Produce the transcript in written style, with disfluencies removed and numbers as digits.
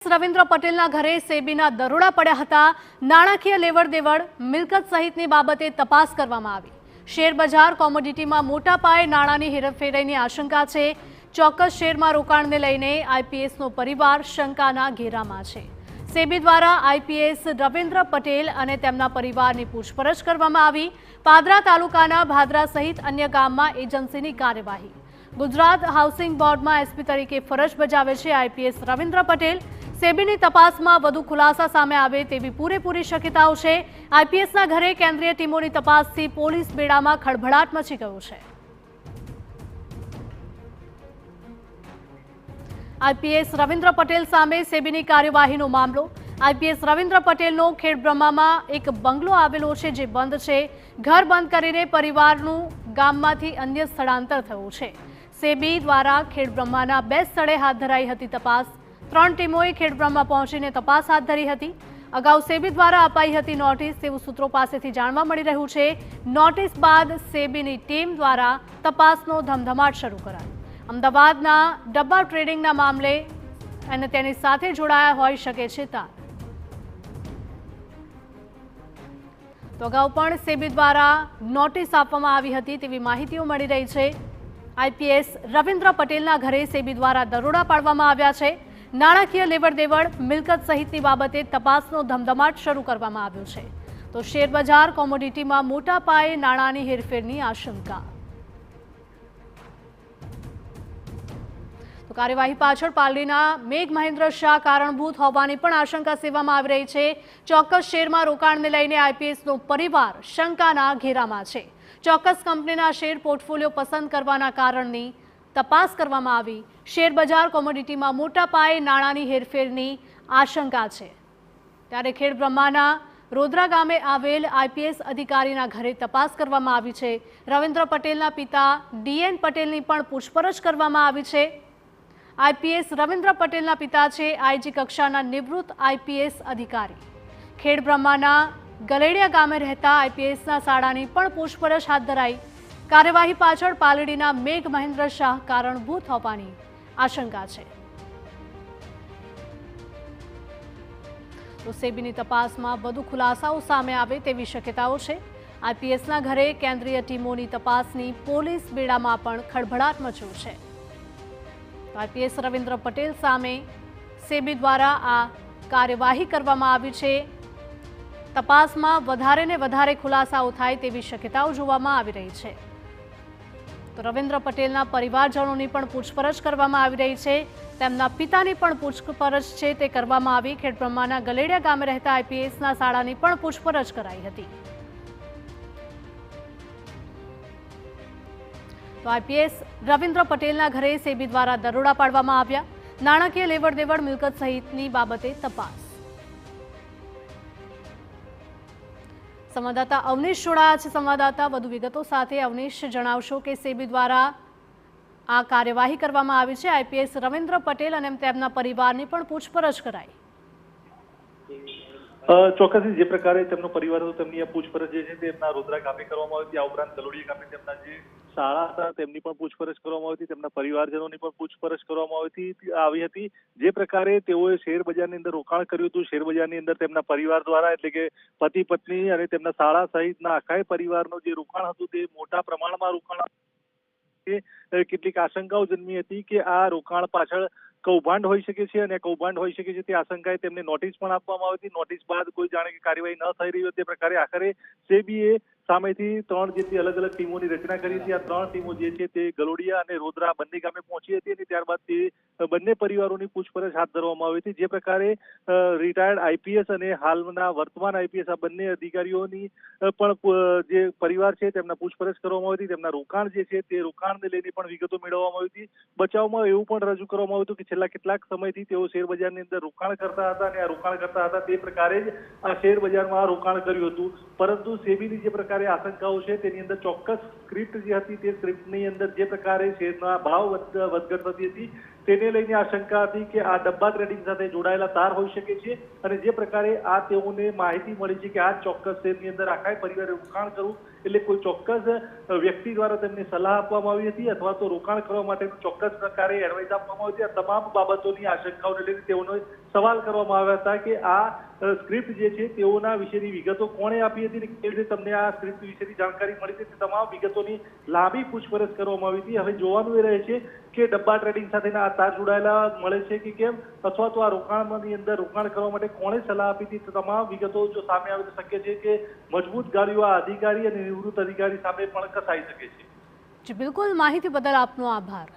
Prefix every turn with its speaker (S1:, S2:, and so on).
S1: રવિન્દ્ર પટેલના ઘરે સેબીના દરોડા પડ્યા હતા। નાણાકીય લેવડ દેવડ, મિલકત સહિતની બાબતે તપાસ કરવામાં આવી। શેરબજાર કોમોડિટીમાં મોટા પાયે નાણાંની હેરફેરીની આશંકા છે। ચોક્કસ શેરમાં રોકાણને લઈને આઈપીએસનો પરિવાર શંકાના ઘેરામાં છે। સેબી દ્વારા આઈપીએસ રવિન્દ્ર પટેલ અને તેમના પરિવારની પૂછપરછ કરવામાં આવી। પાદરા તાલુકાના ભાદરા સહિત અન્ય ગામમાં એજન્સીની કાર્યવાહી। ગુજરાત હાઉસિંગ બોર્ડમાં એસપી તરીકે ફરજ બજાવે છે આઈપીએસ રવિન્દ્ર પટેલ। સેબીની તપાસમાં વધુ ખુલાસા સામે આવે તેવી પૂરેપૂરી શક્યતાઓ છે। આઈપીએસના ઘરે કેન્દ્રીય ટીમોની તપાસથી પોલીસ બેડામાં ખળભળાટ મચી ગયો છે। આઈપીએસ રવિન્દ્ર પટેલ સામે સેબીની કાર્યવાહીનો મામલો। આઈપીએસ રવિન્દ્ર પટેલનો ખેડબ્રહ્મામાં એક બંગલો આવેલો છે જે બંધ છે। ઘર બંધ કરીને પરિવારનું ગામમાંથી અન્ય સ્થળાંતર થયું છે। સેબી દ્વારા ખેડબ્રહ્માના 2 સ્થળે હાથ ધરાઈ હતી તપાસ। 3 ટીમોએ ખેડબ્રહ્મા પહોંચીને તપાસ હાથ ધરી હતી। અગાઉ સેબી દ્વારા અપાઈ હતી નોટિસ તેવું સૂત્રો પાસેથી જાણવા મળી રહ્યું છે। નોટિસ બાદ સેબીની ટીમ દ્વારા તપાસનો ધમધમાટ શરૂ કરાયો। અમદાવાદના ડબ્બા ટ્રેડિંગના મામલે અને તેની સાથે જોડાયા હોઈ શકે છે તાર। તો અગાઉ પણ સેબી દ્વારા નોટિસ આપવામાં આવી હતી તેવી માહિતીઓ મળી રહી છે। આઈપીએસ રવિન્દ્ર પટેલના ઘરે સેબી દ્વારા દરોડા પાડવામાં આવ્યા છે। નાણાકીય લેવડ દેવડ, મિલકત સહિતની બાબતે તપાસનો ધમધમાટ શરૂ કરવામાં આવ્યો છે। તો શેરબજાર કોમોડિટીમાં મોટા પાયે નાણાંની હેરફેરની આશંકા। તો કાર્યવાહી પાછળ પાલડીના મેઘ મહેન્દ્ર શાહ કારણભૂત હોવાની પણ આશંકા સેવવામાં આવી રહી છે। ચોક્કસ શેરમાં રોકાણને લઈને આઈપીએસનો પરિવાર શંકાના ઘેરામાં છે। ચોક્કસ કંપનીના શેર પોર્ટફોલિયો પસંદ કરવાના કારણની તપાસ કરવામાં આવી। શેરબજાર કોમોડિટીમાં મોટા પાયે નાણાંની હેરફેરની આશંકા છે। ત્યારે ખેડબ્રહ્માના રોદરા ગામે આવેલ આઈપીએસ અધિકારીના ઘરે તપાસ કરવામાં આવી છે। રવિન્દ્ર પટેલના પિતા ડીએન પટેલની પણ પૂછપરછ કરવામાં આવી છે। આઈપીએસ રવિન્દ્ર પટેલના પિતા છે આઈજી કક્ષાના નિવૃત્ત આઈપીએસ અધિકારી। ખેડબ્રહ્માના ગલેડિયા ગામે રહેતા આઈપીએસના શાળાની પણ પૂછપરછ હાથ ધરાઈ। કાર્યવાહી પાછળ પાલડીના મેઘ મહેન્દ્ર શાહ કારણભૂત હોવાની આશંકા છે। તો સેબીની તપાસમાં વધુ ખુલાસાઓ સામે આવે તેવી શક્યતાઓ છે। આઈપીએસના ઘરે કેન્દ્રીય ટીમોની તપાસની પોલીસ બેડામાં પણ ખળભળાટ મચ્યો છે। આઈપીએસ રવિન્દ્ર પટેલ સામે સેબી દ્વારા આ કાર્યવાહી કરવામાં આવી છે। તપાસમાં વધારે ને વધારે ખુલાસાઓ થાય તેવી શક્યતાઓ જોવામાં આવી રહી છે। તો રવિન્દ્ર પટેલના પરિવારજનોની પણ પૂછપરછ કરવામાં આવી રહી છે। તેમના પિતાની પણ પૂછપરછ છે તે કરવામાં આવી। ખેડબ્રહ્માના ગલેડિયા ગામે રહેતા આઈપીએસના શાળાની પણ પૂછપરછ કરાઈ હતી। તો આઈપીએસ રવિન્દ્ર પટેલના ઘરે સેબી દ્વારા દરોડા પાડવામાં આવ્યા। નાણાકીય લેવડ દેવડ, મિલકત સહિતની બાબતે તપાસ। સંવાદદાતા અવનીશ જોડાયા છે। સંવાદદાતા વધુ વિગતો સાથે અવનીશ જણાવશો કે સેબી દ્વારા આ કાર્યવાહી કરવામાં આવી છે। આઈપીએસ રવિન્દ્ર પટેલ અને તેમના પરિવારની પણ પૂછપરછ કરાઈ।
S2: ચોક્કસ જે પ્રકારે તેમનો પરિવાર હતો તેમની આ પૂછપરછ જે છે તેમના રોદરા ગામે કરવામાં આવી હતી। આ ઉપરાંત ગલોડિયા ગામે તેમના જે શાળા હતા તેમની પણ પૂછપરછ કરવામાં આવી હતી। તેમના પરિવારજનોની પણ પૂછપરછ કરવામાં આવી હતી। જે પ્રકારે તેઓએ શેર બજારની અંદર રોકાણ કર્યું હતું, શેર બજારની અંદર તેમના પરિવાર દ્વારા એટલે કે પતિ પત્ની અને તેમના શાળા સહિતના આખા પરિવારનું જે રોકાણ હતું તે મોટા પ્રમાણમાં રોકાણ કેટલીક આશંકાઓ જન્મી હતી કે આ રોકાણ પાછળ કૌભાંડ હોઈ શકે છે અને કૌભાંડ હોઈ શકે છે તે આશંકાએ તેમને નોટિસ પણ આપવામાં આવી હતી। નોટિસ બાદ કોઈ જાણે કે કાર્યવાહી ન થઈ રહી હોય તે પ્રકારે આખરે સેબીએ સામેથી 3 જેટલી અલગ અલગ ટીમોની રચના કરી હતી। આ 3 ટીમો જે છે તે ગલોડિયા અને રોદરા બંને ગામે પહોંચી હતી અને ત્યારબાદ તે બંને પરિવારોની પૂછપરછ હાથ ધરવામાં આવી હતી। જે પ્રકારે રિટાયર્ડ આઈપીએસ અને હાલના વર્તમાન આઈપીએસ આ બંને અધિકારીઓની પણ જે પરિવાર છે તેમના પૂછપરછ કરવામાં આવી હતી। તેમના રોકાણ જે છે તે રોકાણને લઈને પણ વિગતો મેળવવામાં આવી હતી। બચાવમાં એવું પણ રજૂ કરવામાં આવ્યું હતું કે છેલ્લા કેટલાક સમયથી તેઓ શેરબજારની અંદર રોકાણ કરતા હતા અને આ રોકાણ કરતા હતા તે પ્રકારે જ આ શેરબજારમાં રોકાણ કર્યું હતું। પરંતુ સેબીની જે પ્રકારે આશંકાઓ છે તેની અંદર ચોક્કસ સ્ક્રિપ્ટ જે હતી તે સ્ક્રિપ્ટની અંદર જે પ્રકારે શેરના ભાવ વધઘટ થતી હતી તેને લઈને આશંકા હતી કે આ ડબ્બા ટ્રેડિંગ સાથે જોડાયેલા તાર હોઈ શકે છે અને જે પ્રકારે આ તેઓને માહિતી મળી છે કે આ ચોક્કસ શેરની અંદર આખા પરિવારે રોકાણ કરવું એટલે કોઈ ચોક્કસ વ્યક્તિ દ્વારા તેમને સલાહ આપવામાં આવી હતી અથવા તો રોકાણ કરવા માટે ચોક્કસ પ્રકારે એડવાઇસ આપવામાં આવી હતી। આ તમામ બાબતોની આશંકાઓને લઈને તેઓને સવાલ કરવામાં આવ્યા હતા કે આ સ્ક્રિપ્ટ જે છે તેઓના વિશેની વિગતો કોણે આપી હતી અને કેવી રીતે તમને આ સ્ક્રિપ્ટ વિશેની જાણકારી મળી હતી તે તમામ વિગતોની લાંબી પૂછપરછ કરવામાં આવી હતી. હવે જોવાનું એ રહે છે કે ડબ્બા ટ્રેડિંગ સાથેના આ તાર જોડાયેલા મળે છે કે કેમ, અથવા તો આ રોકાણની અંદર રોકાણ કરવા માટે કોણે સલાહ આપી હતી. તમામ વિગતો જો સામે આવે તો શક્ય છે કે મજબૂત ગાડીઓ આ અધિકારી અને નિવૃત્ત અધિકારી સામે પણ કસાઈ શકે છે.
S1: જી બિલકુલ, માહિતી બદલ આપનો આભાર.